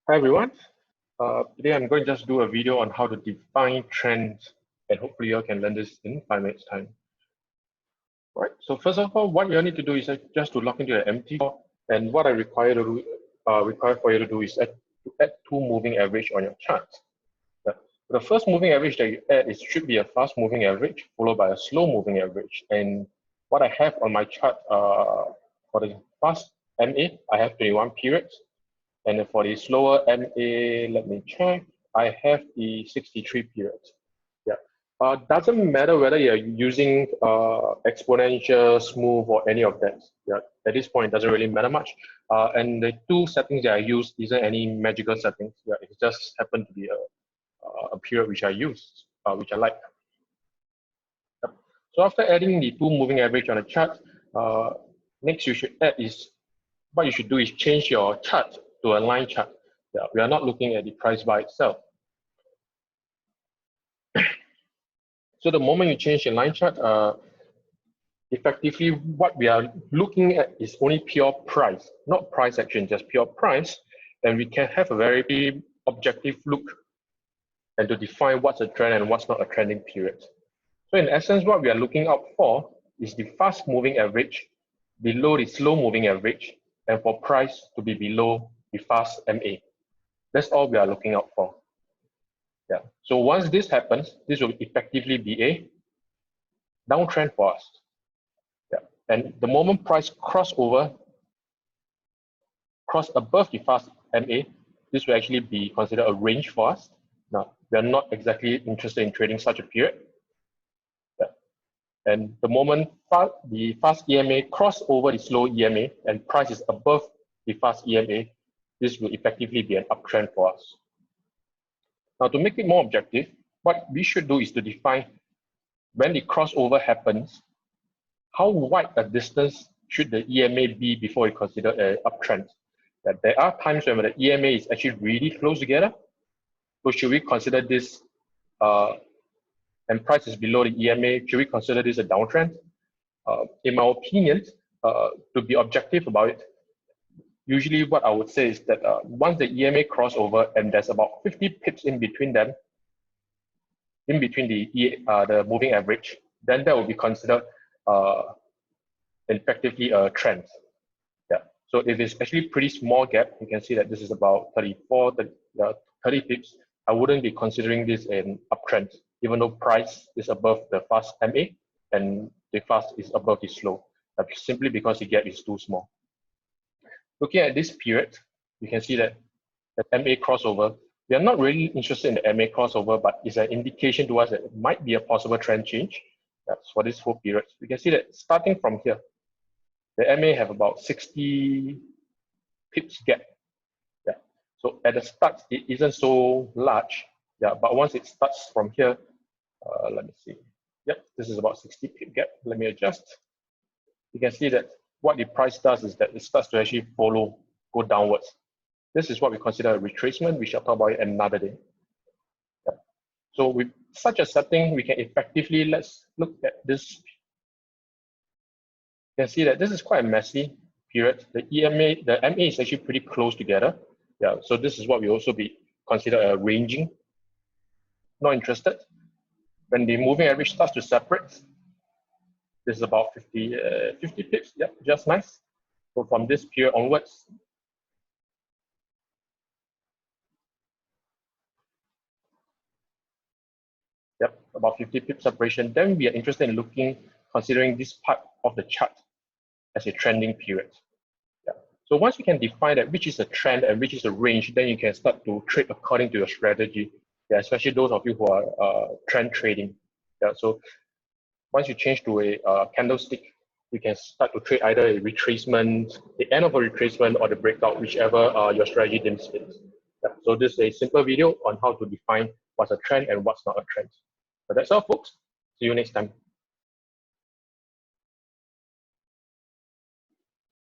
Hi everyone. Today I'm going to just do a video on how to define trends, and hopefully you can learn this in 5 minutes time. All right. So first of all, what you need to do is just to log into the empty file, and what I require for you to do is to add two moving average on your chart. The first moving average that you add should be a fast moving average followed by a slow moving average. And what I have on my chart for the fast MA, I have 21 periods. And for the slower MA, let me check, I have the 63 periods. Yeah. Doesn't matter whether you're using exponential, smooth, or any of that. Yeah. At this point, it doesn't really matter much. And the two settings that I use isn't any magical settings. Yeah, it just happened to be a period which I use, which I like. Yep. So after adding the two moving average on a chart, next you should add is, what you should do is change your chart to a line chart. Yeah, we are not looking at the price by itself. So the moment you change your line chart, effectively what we are looking at is only pure price, not price action, just pure price. And we can have a very objective look and to define what's a trend and what's not a trending period. So in essence, what we are looking out for is the fast moving average below the slow moving average, and for price to be below the fast MA. That's all we are looking out for. Yeah. So once this happens, this will effectively be a downtrend for us. Yeah. And the moment price cross above the fast MA, this will actually be considered a range for us. Now, we are not exactly interested in trading such a period. Yeah. And the moment the fast EMA cross over the slow EMA and price is above the fast EMA, this will effectively be an uptrend for us. Now, to make it more objective, what we should do is to define when the crossover happens, how wide a distance should the EMA be before we consider an uptrend. That there are times when the EMA is actually really close together. So should we consider this, and price is below the EMA, should we consider this a downtrend? In my opinion, to be objective about it, usually what I would say is that once the EMA crossover and there's about 50 pips in between them, in between the moving average, then that will be considered effectively a trend. Yeah. So if it's actually pretty small gap, you can see that this is about 30 pips. I wouldn't be considering this an uptrend, even though price is above the fast MA and the fast is above the slow, simply because the gap is too small. Looking at this period, you can see that the MA crossover, we are not really interested in the MA crossover, but it's an indication to us that it might be a possible trend change. That's for this whole period. We can see that starting from here, the MA have about 60 pips gap. Yeah. So at the start, it isn't so large. Yeah, but once it starts from here, let me see. Yep, this is about 60 pip gap. Let me adjust. You can see that what the price does is that it starts to actually go downwards. This is what we consider a retracement. We shall talk about it another day. Yeah. So with such a setting, we can effectively, let's look at this. You can see that this is quite a messy period. The MA is actually pretty close together. Yeah, so this is what we also be consider a ranging. Not interested. When the moving average starts to separate, this is about 50 pips. Yep, just nice. So from this period onwards, yep, about 50 pip separation. Then we are interested in considering this part of the chart as a trending period. Yeah. So once you can define that which is a trend and which is a range, then you can start to trade according to your strategy. Yeah, especially those of you who are trend trading. Yeah. So once you change to a candlestick, you can start to trade either a retracement, the end of a retracement, or the breakout, whichever your strategy deems fit. Yeah. So this is a simple video on how to define what's a trend and what's not a trend. So that's all, folks. See you next time.